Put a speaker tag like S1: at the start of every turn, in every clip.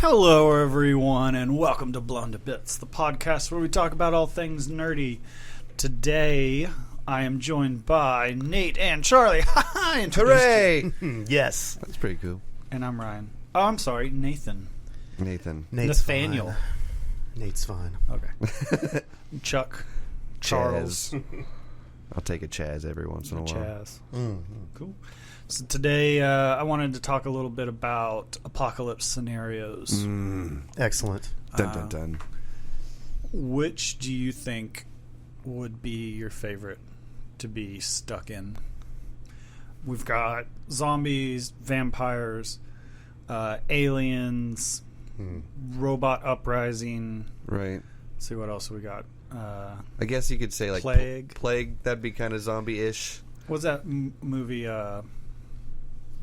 S1: Hello, everyone, and welcome to Blown to Bits, the podcast where we talk about all things nerdy. Today, I am joined by Nate and Charlie.
S2: Hooray! Yes. That's pretty cool.
S1: And I'm Ryan. Oh, I'm sorry, Nathan.
S2: Nate's
S1: Nathaniel.
S2: Fine. Nate's fine.
S1: Okay. Chuck. Charles.
S2: I'll take a Chaz every once in a while.
S1: Chaz.
S2: Mm-hmm.
S1: Cool. So today, I wanted to talk a little bit about apocalypse scenarios.
S2: Excellent. Dun, dun, dun.
S1: Which do you think would be your favorite to be stuck in? We've got zombies, vampires, aliens, robot uprising.
S2: Right.
S1: Let's see what else we got.
S2: I guess you could say like
S1: plague.
S2: Plague. That'd be kind of zombie-ish.
S1: What's that movie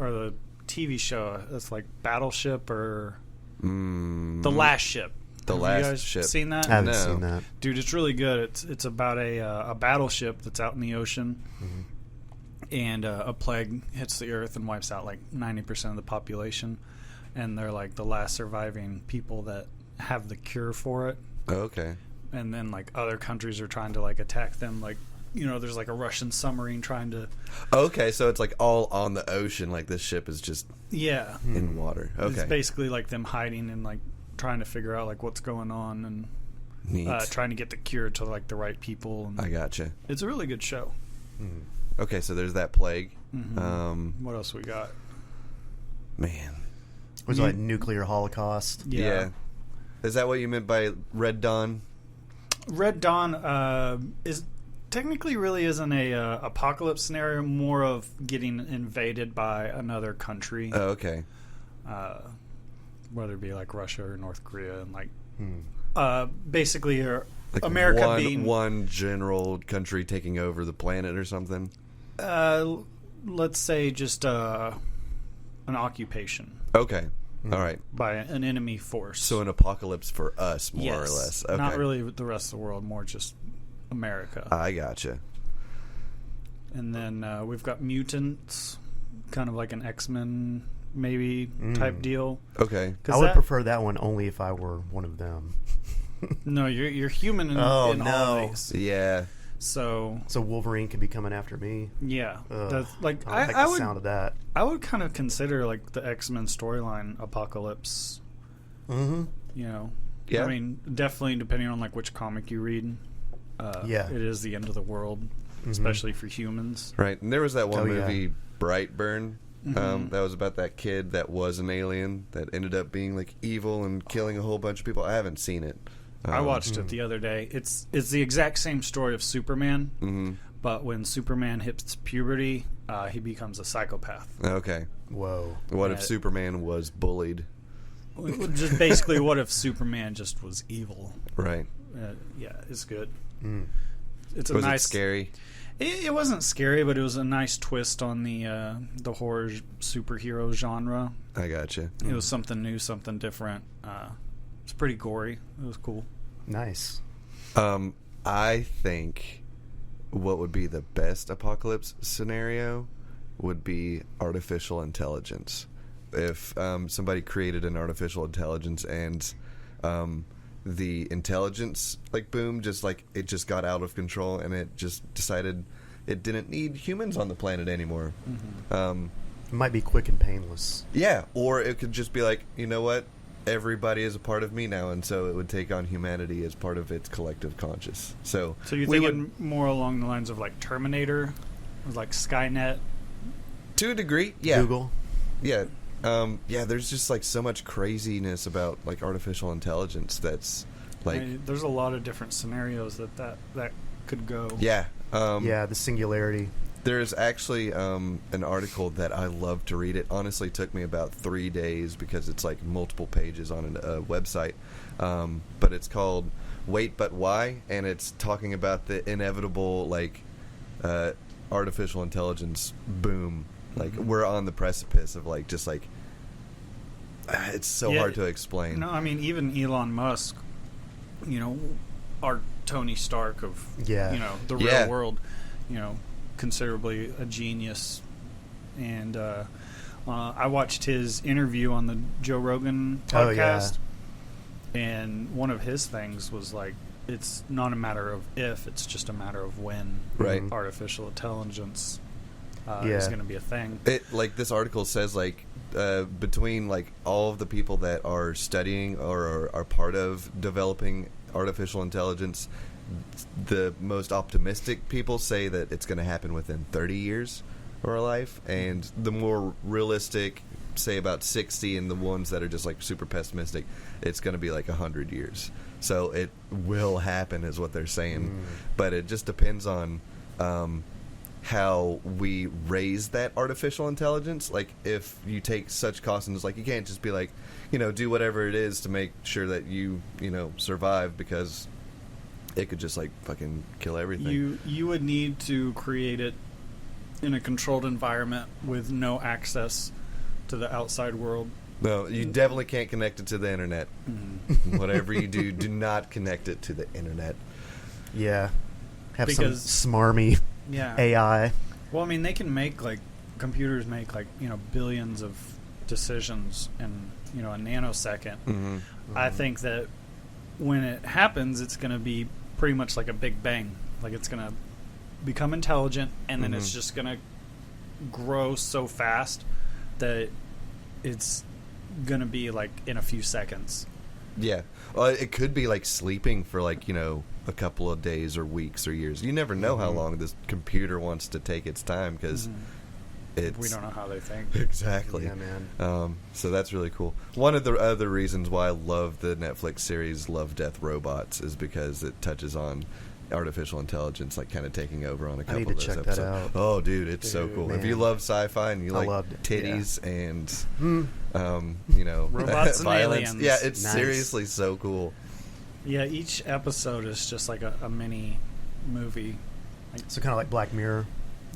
S1: or the TV show? It's like Battleship or The Last Ship.
S2: The
S1: Have
S2: Last
S1: you guys
S2: Ship.
S1: Seen that?
S2: I haven't seen that.
S1: Dude, it's really good. It's about a battleship that's out in the ocean, and a plague hits the earth and wipes out like 90% of the population, and they're like the last surviving people that have the cure for it.
S2: Oh, okay.
S1: And then like other countries are trying to like attack them. Like, you know, there's like a Russian submarine trying to.
S2: Okay, so it's like all on the ocean. Like this ship is just in water. Okay.
S1: It's basically like them hiding and like trying to figure out like what's going on and trying to get the cure to like the right people. And
S2: I gotcha.
S1: it's a really good show.
S2: Okay, so there's that plague.
S1: What else we got?
S2: Man.
S3: Was it like nuclear holocaust?
S1: Yeah.
S2: Is that what you meant by Red Dawn?
S1: Red Dawn is technically really isn't a apocalypse scenario, more of getting invaded by another country.
S2: Oh, okay.
S1: Whether it be like Russia or North Korea, and like basically
S2: Like
S1: America being
S2: one general country taking over the planet or something.
S1: Let's say just an occupation.
S2: Okay. All right.
S1: By an enemy force.
S2: So an apocalypse for us, more or less. Okay.
S1: Not really the rest of the world, more just America.
S2: I gotcha.
S1: And then we've got mutants, kind of like an X-Men maybe type deal.
S2: Okay.
S3: I would prefer that one only if I were one of them.
S1: No, you're human in all of these.
S2: Yeah.
S1: So
S3: Wolverine could be coming after me.
S1: Yeah. That's, like
S3: I like the sound of that.
S1: I would kind of consider like the X-Men storyline apocalypse. You know.
S2: Yeah.
S1: I mean, definitely depending on like which comic you read. It is the end of the world, especially for humans.
S2: Right. And there was that one movie, Brightburn. That was about that kid that was an alien that ended up being like evil and killing a whole bunch of people. I haven't seen it.
S1: I watched it the other day. It's the exact same story of Superman, but when Superman hits puberty, he becomes a psychopath.
S2: Okay.
S3: Whoa.
S2: What if Superman was bullied?
S1: Just basically, what if Superman just was evil?
S2: Right.
S1: Yeah, it's good.
S2: Was it scary?
S1: It wasn't scary, but it was a nice twist on the horror superhero genre.
S2: I gotcha.
S1: It was something new, something different. It's pretty gory. It was cool.
S3: Nice.
S2: I think what would be the best apocalypse scenario would be artificial intelligence. If somebody created an artificial intelligence and the intelligence like boom, just like it just got out of control and it just decided it didn't need humans on the planet anymore.
S3: It might be quick and painless.
S2: Yeah, or it could just be like, you know what? Everybody is a part of me now, and so it would take on humanity as part of its collective conscious. So
S1: you're thinking more along the lines of like Terminator, like Skynet?
S2: To a degree, yeah.
S3: Google?
S2: Yeah. There's just like so much craziness about like artificial intelligence that's like...
S1: there's a lot of different scenarios that could go.
S2: Yeah.
S3: The singularity.
S2: There's actually an article that I love to read. It honestly took me about 3 days because it's like multiple pages on a website. But it's called Wait But Why? And it's talking about the inevitable like artificial intelligence boom. Like we're on the precipice of like just like it's so hard to explain.
S1: No, I mean even Elon Musk, you know, our Tony Stark of you know the real world, you know, considerably a genius, and I watched his interview on the Joe Rogan podcast, and one of his things was like, it's not a matter of if, it's just a matter of when artificial intelligence is going to be a thing.
S2: Like this article says, like between like all of the people that are studying or are part of developing artificial intelligence, the most optimistic people say that it's going to happen within 30 years of our life, and the more realistic say about 60, and the ones that are just like super pessimistic, it's going to be like 100 years. So it will happen is what they're saying, but it just depends on how we raise that artificial intelligence. Like if you take such cautions, like you can't just be like, do whatever it is to make sure that you survive, because it could just like fucking kill everything.
S1: You would need to create it in a controlled environment with no access to the outside world.
S2: No, you definitely can't connect it to the internet. Whatever you do not connect it to the internet.
S3: Yeah. Have some smarmy AI.
S1: Well, I mean, they can make computers make billions of decisions in a nanosecond. I think that when it happens, it's going to be pretty much like a Big Bang. Like it's going to become intelligent, and then it's just going to grow so fast that it's going to be like in a few seconds. Yeah.
S2: Well, it could be like sleeping for a couple of days or weeks or years. You never know how long this computer wants to take its time, because
S1: we don't know how they think.
S2: Exactly.
S3: Yeah, man.
S2: So that's really cool. One of the other reasons why I love the Netflix series Love, Death, Robots is because it touches on artificial intelligence, like kind of taking over on a couple of those episodes.
S3: That out.
S2: Oh, dude, it's so cool.
S3: Man.
S2: If you love sci-fi and you like titties and
S1: robots and
S2: violence,
S1: aliens.
S2: it's seriously so cool.
S1: Yeah, each episode is just like a mini movie.
S3: So kind of like Black Mirror.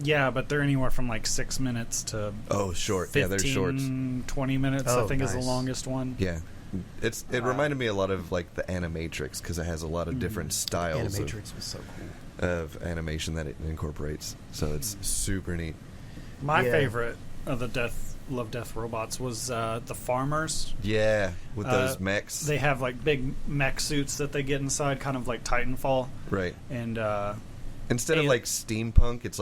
S1: Yeah, but they're anywhere from 6 minutes to
S2: short.
S1: 15,
S2: they're shorts.
S1: 20 minutes. I think is the longest one.
S2: Yeah. It reminded me a lot of the Animatrix, because it has a lot of different styles.
S3: Animatrix was so cool
S2: of animation that it incorporates. So it's super neat.
S1: My favorite of the Love, Death, Robots was the farmers.
S2: Yeah, with those mechs.
S1: They have big mech suits that they get inside, kind of like Titanfall.
S2: Right.
S1: And
S2: instead of steampunk, it's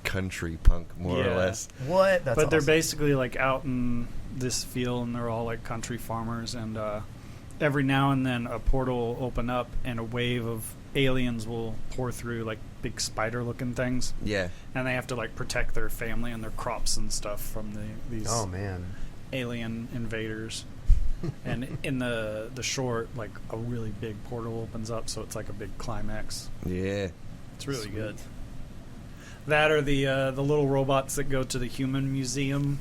S2: country punk, more or less.
S3: What? That's
S1: but they're
S3: awesome.
S1: basically out in this field, and they're all country farmers, and every now and then a portal will open up and a wave of aliens will pour through, big spider looking things.
S2: Yeah.
S1: And they have to protect their family and their crops and stuff from these alien invaders. And in the short, a really big portal opens up, so it's a big climax.
S2: Yeah.
S1: It's really good. That or the little robots that go to the human museum.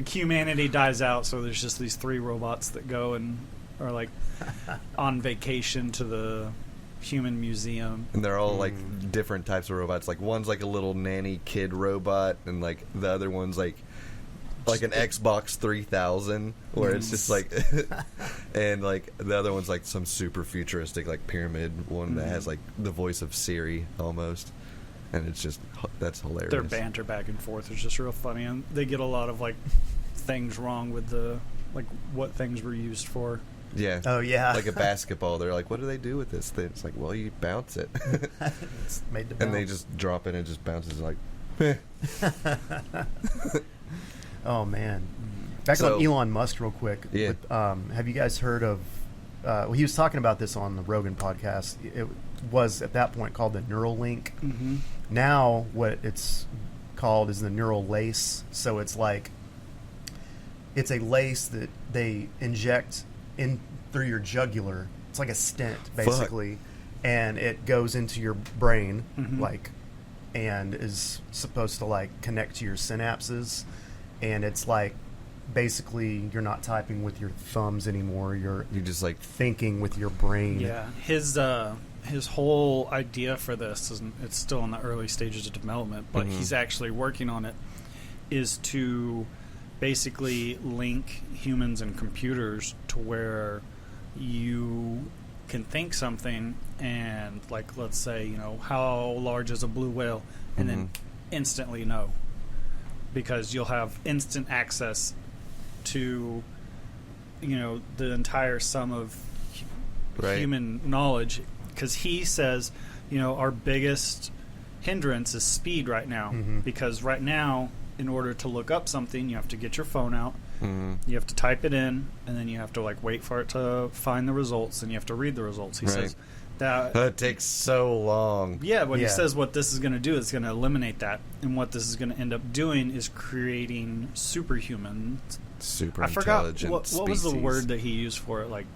S1: Humanity dies out, so there's just these 3 robots that go and are on vacation to the human museum.
S2: And they're all different types of robots. One's a little nanny kid robot, and the other one's like an Xbox 3000, where it's just and the other one's some super futuristic pyramid one that has the voice of Siri almost. And it's just, that's hilarious.
S1: Their banter back and forth is just real funny, and they get a lot of things wrong with the what things were used for.
S2: Yeah.
S3: Oh yeah.
S2: Like a basketball, they're what do they do with this thing? It's well, you bounce it.
S3: It's made to bounce.
S2: And they just drop it and it just bounces
S3: Oh man. Back on Elon Musk real quick.
S2: Yeah.
S3: Have you guys heard of he was talking about this on the Rogan podcast. It was at that point called the Neuralink.
S1: Mm-hmm.
S3: Now what it's called is the neural lace. So it's it's a lace that they inject in through your jugular. It's like a stent basically.
S2: Fuck.
S3: And it goes into your brain
S1: mm-hmm.
S3: and is supposed to connect to your synapses, and it's basically you're not typing with your thumbs anymore, you're
S2: just
S3: thinking with your brain.
S1: Yeah. His whole idea for this it's still in the early stages of development, but
S2: mm-hmm.
S1: he's actually working on it, is to basically link humans and computers to where you can think something and let's say how large is a blue whale, and
S2: mm-hmm.
S1: then instantly know. because you'll have instant access to, the entire sum of human knowledge. Because he says, our biggest hindrance is speed right now. Because right now, in order to look up something, you have to get your phone out, you have to type it in, and then you have to wait for it to find the results, and you have to read the results. He says that
S2: takes so long.
S1: Yeah, but he says what this is going to do is going to eliminate that, and what this is going to end up doing is creating superhuman,
S2: super
S1: I forgot
S2: intelligent
S1: what was the word that he used for it, like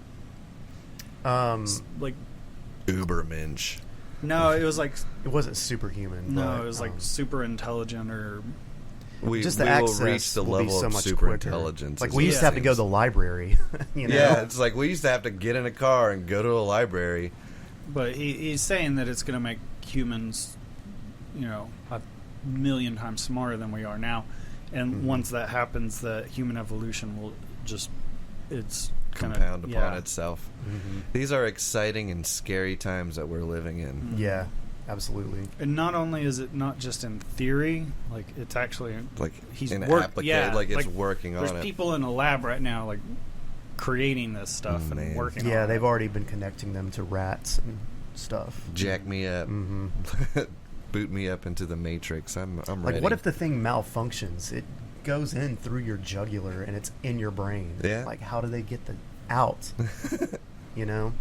S2: Ubermensch.
S1: No, it was
S3: it wasn't superhuman.
S1: No,
S3: but,
S1: it was super intelligent, or
S2: we
S3: just the
S2: will
S3: access
S2: reach the
S3: will be
S2: level
S3: so
S2: of
S3: much
S2: super
S3: quicker.
S2: intelligence.
S3: We used to have to go to the library.
S2: Yeah, it's like we used to have to get in a car and go to a library.
S1: But he's saying that it's going to make humans, a million times smarter than we are now. And once that happens, the human evolution will just, it's
S2: compound upon itself. These are exciting and scary times that we're living in.
S3: Yeah, absolutely.
S1: And not only is it not just in theory, it's actually he's
S2: in
S1: application,
S2: it's working on it.
S1: There's people in a lab right now, creating this stuff and working on it.
S3: Yeah, they've already been connecting them to rats and stuff.
S2: Jack me up. Boot me up into the Matrix. I'm ready.
S3: What if the thing malfunctions? It goes in through your jugular and it's in your brain.
S2: Yeah.
S3: How do they get out?
S1: I mean,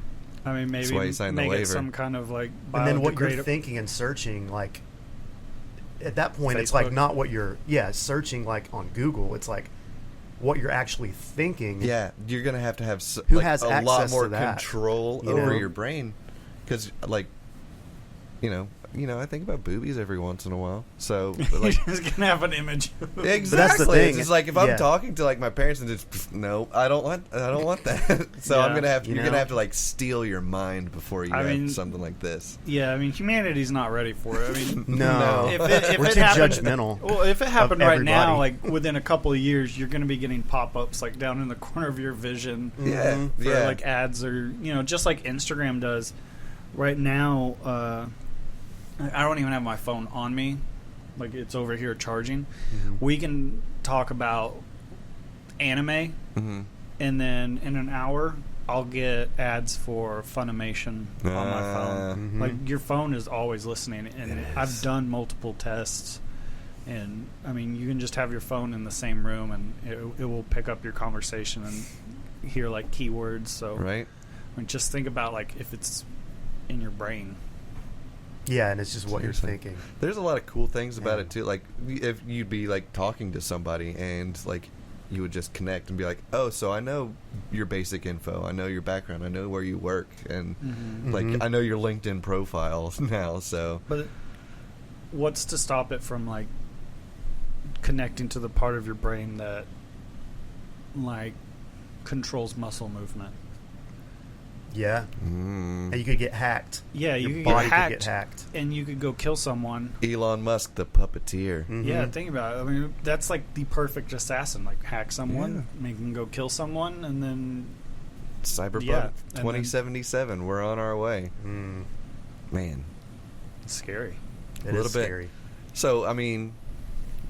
S1: maybe
S2: That's why you signed the
S1: make
S2: waiver.
S1: it some kind of
S3: and then what you're thinking and searching, at that point,
S1: Facebook.
S3: it's not what you're searching on Google. It's what you're actually thinking.
S2: Yeah, you're gonna have
S3: who has
S2: a
S3: access
S2: lot more
S3: to that,
S2: control over your brain, because I think about boobies every once in a while. So
S1: you're just gonna have an image.
S2: Exactly.
S3: But that's the thing.
S2: It's if I'm talking to my parents and just no, I don't want that. So I'm gonna have you're gonna have to steal your mind before you have something like this.
S1: Yeah, I mean, humanity's not ready for it. I mean,
S3: no.
S1: If
S3: We're
S1: it
S3: too
S1: happened,
S3: judgmental.
S1: Well, if it happened right now,
S3: everybody.
S1: within a couple of years, you're gonna be getting pop-ups down in the corner of your vision.
S2: Yeah,
S1: for ads, or just like Instagram does. Right now, I don't even have my phone on me. It's over here charging. We can talk about anime, and then in an hour, I'll get ads for Funimation on my phone. Your phone is always listening, and I've done multiple tests. And, I mean, you can just have your phone in the same room, and it will pick up your conversation and hear, keywords. So,
S2: right.
S1: I mean, just think about, if it's in your brain.
S3: Yeah, and it's just what you're thinking.
S2: There's a lot of cool things about it too. If you'd be talking to somebody and you would just connect and be like, "Oh, so I know your basic info. I know your background. I know where you work, and I know your LinkedIn profile now." So,
S1: but what's to stop it from connecting to the part of your brain that controls muscle movement?
S3: Yeah. And you could get hacked.
S1: Yeah,
S3: your
S1: you could
S3: body
S1: get
S3: could get hacked.
S1: And you could go kill someone.
S2: Elon Musk, the puppeteer.
S1: Yeah, think about it. I mean, that's the perfect assassin. Hack someone, make them go kill someone, and then...
S2: Cyberpunk 2077, we're on our way. Man.
S1: It's scary.
S3: It is scary.
S2: So, I mean...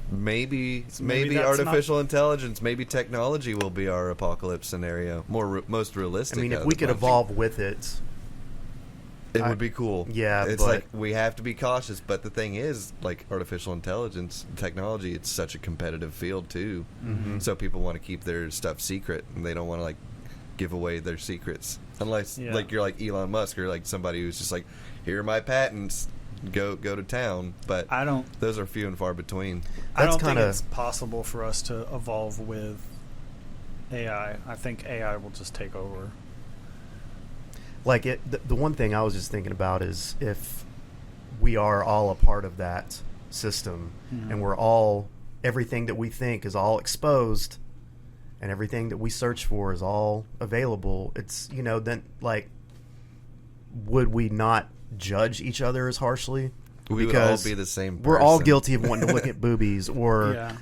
S2: Maybe artificial intelligence, maybe technology will be our apocalypse scenario. Most realistic.
S3: I mean, if we could evolve with it,
S2: it would be cool.
S3: Yeah,
S2: it's
S3: but
S2: we have to be cautious. But the thing is, artificial intelligence, technology, it's such a competitive field too. So people want to keep their stuff secret, and they don't want to give away their secrets unless you're like Elon Musk or somebody who's just here are my patents. Go to town, but those are few and far between.
S1: I don't think it's possible for us to evolve with AI. I think AI will just take over.
S3: The one thing I was just thinking about is if we are all a part of that system, and we're all, everything that we think is all exposed, and everything that we search for is all available, it's, then would we not judge each other as harshly?
S2: We would all be the same person.
S3: We're all guilty of wanting to look at boobies, or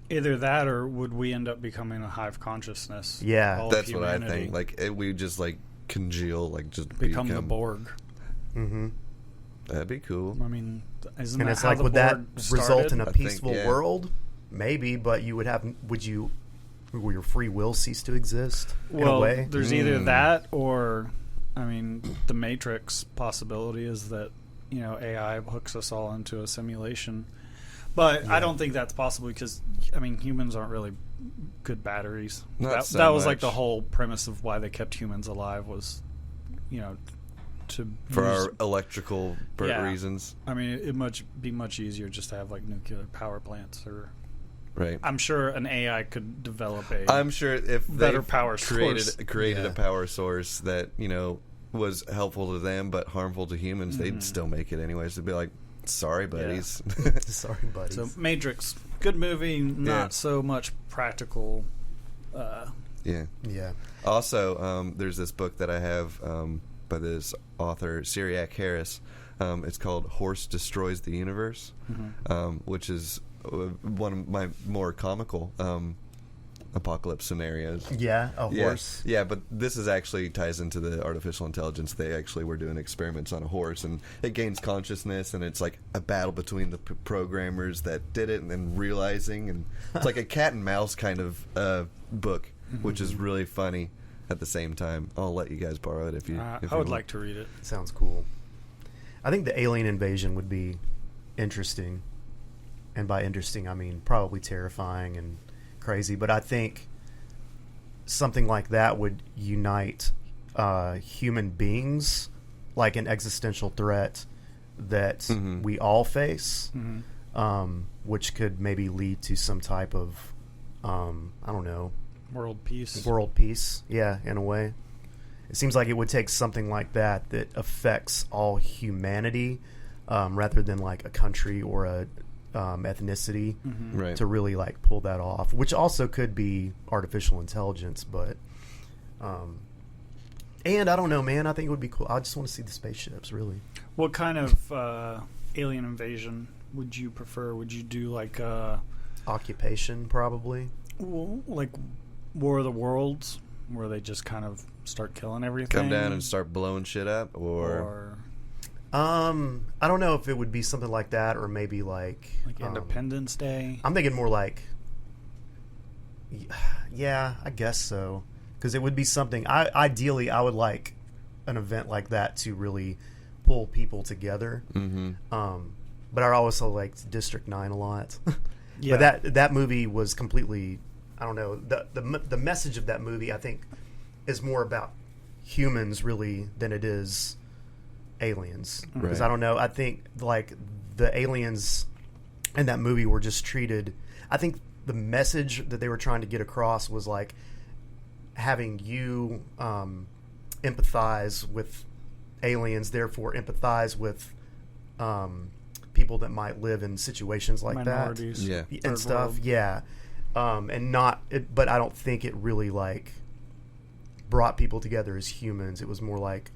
S1: either that, or would we end up becoming a hive consciousness?
S3: Yeah,
S2: that's what I think. We just congeal, just
S1: become the Borg.
S2: That'd be cool.
S1: I mean, isn't
S3: And
S1: that
S3: it's
S1: how
S3: like,
S1: the
S3: would that
S1: board
S3: result in
S1: started?
S3: a
S2: I think,
S3: peaceful
S2: yeah.
S3: world? Maybe, but will your free will cease to exist in a
S1: Well,
S3: way?
S1: there's either that or, I mean, the Matrix possibility is that, you know, AI hooks us all into a simulation. But I don't think that's possible because, I mean, humans aren't really good batteries.
S2: Not so
S1: that was like
S2: much.
S1: the whole premise of why they kept humans alive was, you know, to
S2: For
S1: use,
S2: our electrical reasons.
S1: I mean, it'd be much easier just to have like nuclear power plants, or
S2: Right.
S1: I'm sure an AI could develop a.
S2: I'm sure if
S1: better
S2: they
S1: power
S2: created
S1: source.
S2: a power source that, you know, was helpful to them but harmful to humans, they'd still make it anyways. They'd be like, sorry, buddies.
S3: Sorry, buddies.
S1: So Matrix, good movie, not so much practical.
S2: Yeah.
S3: Yeah.
S2: Also, there's this book that I have by this author, Syriac Harris. It's called Horse Destroys the Universe, which is one of my more comical apocalypse scenarios.
S3: Yeah, a horse.
S2: Yeah, but this is actually ties into the artificial intelligence. They actually were doing experiments on a horse, and it gains consciousness, and it's like a battle between the programmers that did it and then realizing, and it's like a cat and mouse kind of book, which is really funny at the same time. I'll let you guys borrow it if you.
S1: I would like to read it.
S3: Sounds cool. I think the alien invasion would be interesting. And by interesting, I mean probably terrifying and crazy. But I think something like that would unite human beings, like an existential threat that we all face, which could maybe lead to some type of, I don't know,
S1: World peace.
S3: world peace. Yeah, in a way. It seems like it would take something like that affects all humanity, rather than like a country or a ethnicity,
S2: Right.
S3: to really like pull that off. Which also could be artificial intelligence, but and I don't know, man. I think it would be cool. I just want to see the spaceships, really.
S1: What kind of alien invasion would you prefer? Would you do like
S3: Occupation, probably.
S1: like War of the Worlds, where they just kind of start killing everything?
S2: Come down and start blowing shit up, or
S3: I don't know if it would be something like that, or maybe like
S1: Independence Day.
S3: I'm thinking more like, yeah, I guess so, because it would be something. Ideally, I would like an event like that to really pull people together. But I also liked District 9 a lot.
S1: Yeah.
S3: But that movie was completely, I don't know, the message of that movie, I think, is more about humans really than it is aliens. Because
S2: Right.
S3: I don't know, I think like the aliens in that movie were just treated, I think the message that they were trying to get across was like having you empathize with aliens, therefore empathize with people that might live in situations like
S1: Minorities.
S2: Yeah.
S3: that and
S1: Third
S3: stuff.
S1: world.
S3: Yeah. And not it, but I don't think it really like brought people together as humans. It was more like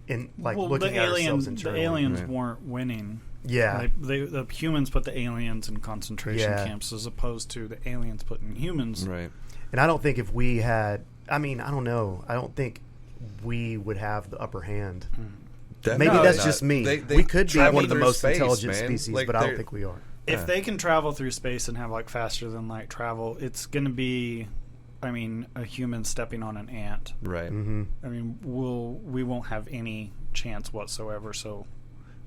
S3: looking at ourselves internally.
S1: The aliens
S2: Right.
S1: weren't winning.
S3: Yeah.
S1: The humans put the aliens in concentration
S3: Yeah.
S1: camps as opposed to the aliens putting humans.
S2: right.
S3: And I don't think if we had, I mean, I don't know. I don't think we would have the upper hand. Maybe
S2: Definitely
S3: that's
S2: not.
S3: just me.
S2: They
S3: We could be
S2: travel
S3: one of the
S2: through
S3: most
S2: space,
S3: intelligent
S2: man.
S3: species,
S2: Like,
S3: but I don't
S2: they're-
S3: think we are.
S1: If they can travel through space and have like faster than light travel, it's going to be, I mean, a human stepping on an ant.
S2: Right.
S1: I mean, we won't have any chance whatsoever. So,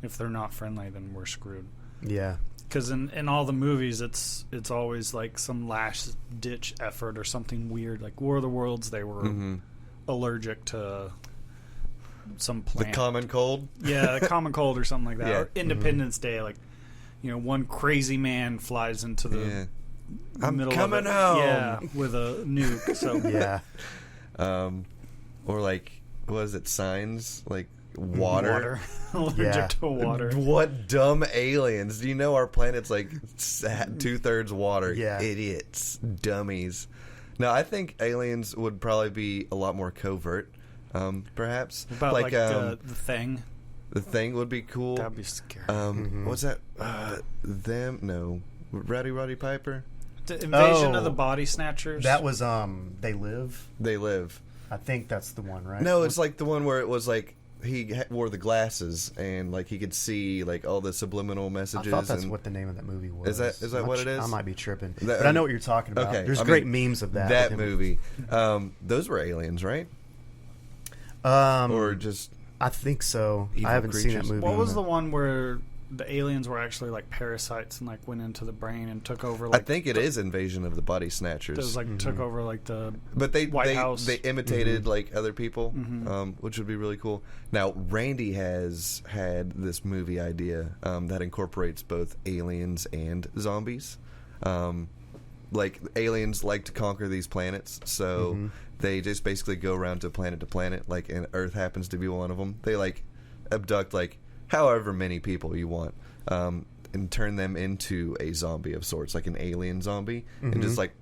S1: if they're not friendly, then we're screwed.
S3: Yeah.
S1: Because in all the movies, it's always like some last ditch effort or something weird. Like War of the Worlds, they were allergic to some
S2: The
S1: plant.
S2: common cold.
S1: Yeah, the common cold or something like that.
S2: Yeah.
S1: Or Independence Day, like, you know, one crazy man flies into the
S2: Yeah. I'm
S1: middle
S2: coming
S1: of it.
S2: home.
S1: Yeah, with a nuke. So
S3: Yeah.
S2: Or like, what is it? Signs like water.
S1: allergic
S3: Yeah.
S1: to water.
S2: What dumb aliens? Do you know our planet's like 2/3 water?
S3: Yeah.
S2: Idiots, dummies. No, I think aliens would probably be a lot more covert. Perhaps
S1: About like the Thing.
S2: the Thing would be cool.
S1: That'd be scary.
S2: What's that? Them? No, Roddy Piper.
S1: The Invasion
S3: Oh.
S1: of the Body Snatchers.
S3: That was They Live.
S2: They Live.
S3: I think that's the one, right?
S2: No, it's like the one where it was like wore the glasses and like he could see like all the subliminal messages.
S3: I thought that's
S2: and
S3: what the name of that movie was.
S2: Is that what it is?
S3: I might be tripping,
S2: That-
S3: but I know what you're talking about.
S2: Okay,
S3: There's
S2: I
S3: great
S2: mean,
S3: memes of that.
S2: That
S3: with him.
S2: movie. Those were aliens, right? Or just
S3: I think so.
S2: evil
S3: I haven't seen that
S2: creatures.
S3: movie.
S1: What was the one where the aliens were actually like parasites and like went into the brain and took over? Like,
S2: I think it is Invasion of the Body Snatchers.
S1: It was like took over like the
S2: But
S1: White House.
S2: they imitated like other people, which would be really cool. Now Randy has had this movie idea that incorporates both aliens and zombies. Like aliens like to conquer these planets, so they just basically go around to planet, like, and Earth happens to be one of them. They like abduct like however many people you want, and turn them into a zombie of sorts, like an alien zombie, and just like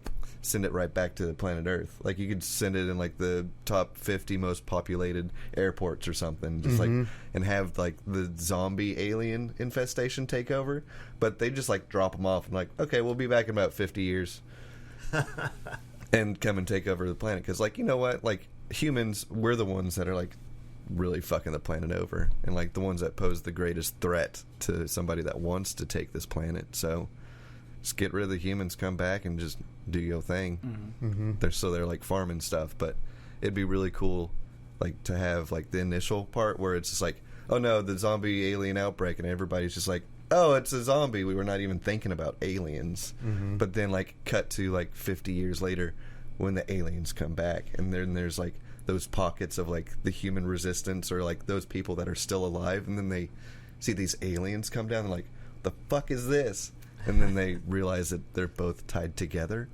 S2: send it right back to planet Earth. Like you could send it in like the top 50 most populated airports or something, just like, and have like the zombie alien infestation take over. But they just like drop them off and like, okay, we'll be back in about 50 years, and come and take over the planet. Because like, you know what, like humans, we're the ones that are like really fucking the planet over, and like the ones that pose the greatest threat to somebody that wants to take this planet. So just get rid of the humans, come back and just do your thing. They're like farming stuff, but it'd be really cool like to have like the initial part where it's just like, oh no, the zombie alien outbreak, and everybody's just like, oh, it's a zombie, we were not even thinking about aliens. But then like cut to like 50 years later when the aliens come back, and then there's like those pockets of like the human resistance, or like those people that are still alive, and then they see these aliens come down and like, the fuck is this? And then they realize that they're both tied together.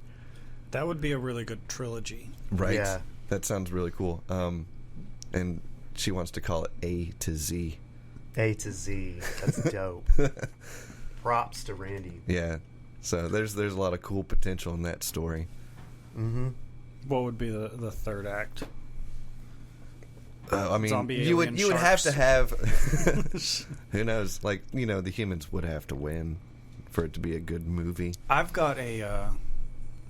S1: That would be a really good trilogy.
S2: Right.
S3: Yeah.
S2: That sounds really cool. And she wants to call it A to Z.
S3: A to Z. That's dope. Props to Randy.
S2: Yeah. So there's a lot of cool potential in that story.
S1: What would be the third act?
S2: I mean,
S1: Zombie
S2: you would
S1: alien
S2: have
S1: sharks.
S2: to have who knows? Like, you know, the humans would have to win for it to be a good movie.
S1: I've got a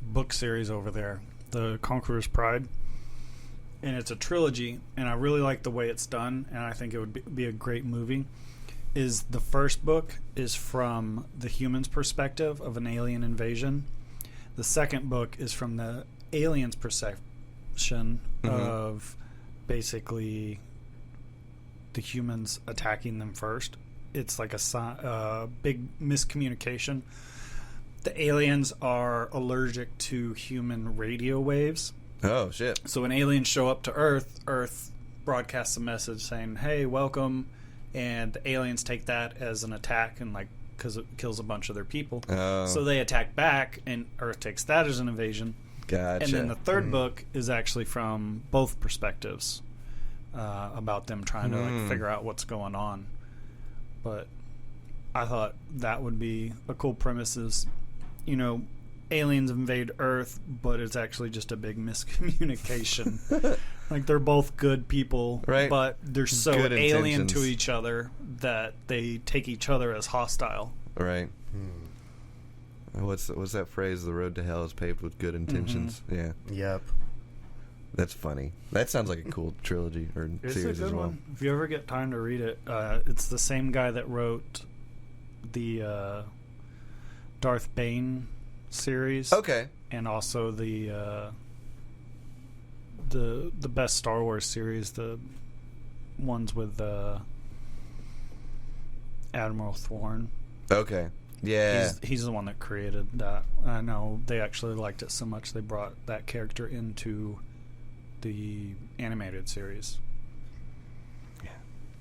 S1: book series over there, The Conqueror's Pride, and it's a trilogy, and I really like the way it's done, and I think it would be a great movie. Is the first book is from the human's perspective of an alien invasion. The second book is from the alien's perception of basically the humans attacking them first. It's like a big miscommunication. The aliens are allergic to human radio waves.
S2: Oh shit!
S1: So when aliens show up to Earth broadcasts a message saying, "Hey, welcome," and the aliens take that as an attack, and like, because it kills a bunch of their people. So they attack back, and Earth takes that as an invasion.
S2: Gotcha.
S1: And then the third book is actually from both perspectives, about them trying to like figure out what's going on. But I thought that would be a cool premise. Is, you know, aliens invade Earth, but it's actually just a big miscommunication. Like, they're both good people,
S2: right,
S1: but they're so
S2: good
S1: alien
S2: intentions
S1: to each other that they take each other as hostile.
S2: Right. What's that phrase? The road to hell is paved with good intentions. Yeah.
S3: Yep.
S2: That's funny. That sounds like a cool trilogy or
S1: It's
S2: series
S1: a good
S2: as well.
S1: one. If you ever get time to read it, it's the same guy that wrote the Darth Bane series.
S2: Okay.
S1: And also the best Star Wars series, the ones with Admiral Thrawn.
S2: Okay. Yeah.
S1: He's the one that created that. I know they actually liked it so much they brought that character into the animated series.
S2: Yeah.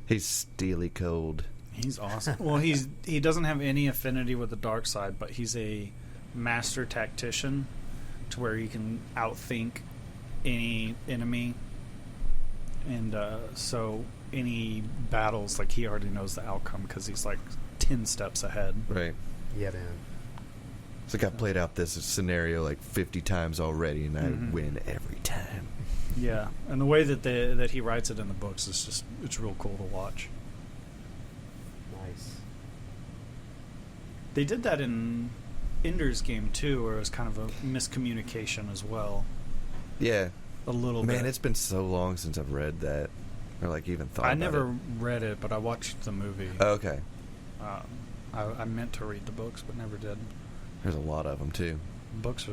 S2: He's steely cold.
S1: He's awesome. Well, he doesn't have any affinity with the dark side, but he's a master tactician to where he can outthink any enemy, and so any battles, like, he already knows the outcome because he's like 10 steps ahead.
S2: Right.
S3: Yeah, man.
S2: It's like, I've played out this scenario like 50 times already, and I win every time.
S1: Yeah, and the way that he writes it in the books is just, it's real cool to watch.
S3: Nice.
S1: They did that in Ender's Game too, where it was kind of a miscommunication as well.
S2: Yeah.
S1: A little bit.
S2: Man, it's been so long since I've read that. or like even thought.
S1: I
S2: about
S1: never
S2: it.
S1: read it, but I watched the movie.
S2: Okay.
S1: I meant to read the books, but never did.
S2: There's a lot of them too.
S1: Books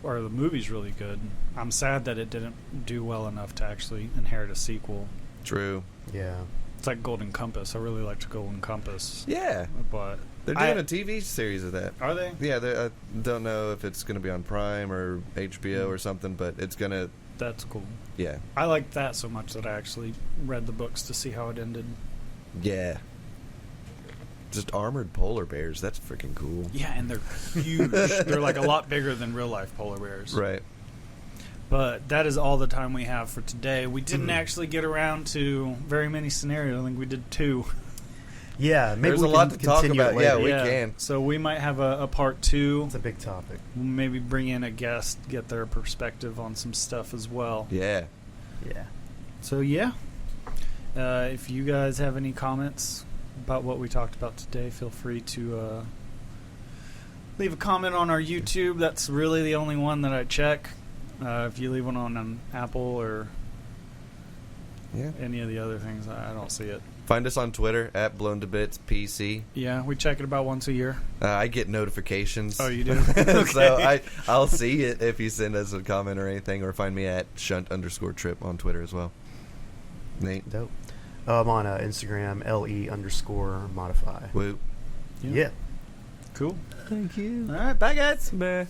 S1: or the movie's really good. I'm sad that it didn't do well enough to actually inherit a sequel.
S2: True.
S3: Yeah.
S1: It's like Golden Compass. I really liked Golden Compass.
S2: Yeah.
S1: But
S2: They're doing a TV series of that.
S1: Are they?
S2: Yeah, I don't know if it's going to be on Prime or HBO or something, but it's going to...
S1: That's cool.
S2: Yeah.
S1: I liked that so much that I actually read the books to see how it ended.
S2: Yeah. Just armored polar bears. That's freaking cool.
S1: Yeah, and they're huge. They're like a lot bigger than real life polar bears.
S2: Right.
S1: But that is all the time we have for today. We didn't actually get around to very many scenarios. I think we did 2.
S3: Yeah, maybe
S2: There's
S3: we
S2: a lot
S3: can
S2: to talk
S3: continue it
S2: about. Yeah,
S3: later.
S2: we can.
S1: So we might have a part 2.
S3: It's a big topic.
S1: We'll maybe bring in a guest, get their perspective on some stuff as well.
S2: Yeah.
S3: Yeah.
S1: So yeah, if you guys have any comments about what we talked about today, feel free to leave a comment on our YouTube. That's really the only one that I check. If you leave one on an Apple or any of the other things, I don't see it.
S2: Find us on Twitter at Blown to Bits PC.
S1: Yeah, we check it about once a year.
S2: I get notifications.
S1: Oh, you do?
S2: So I'll see it if you send us a comment or anything, or find me at shunt_trip on Twitter as well. Nate?
S3: Dope. I'm on Instagram, LE_modify.
S2: Woo.
S1: Yeah. Cool.
S2: Thank you.
S1: All right, bye guys.
S2: Bye.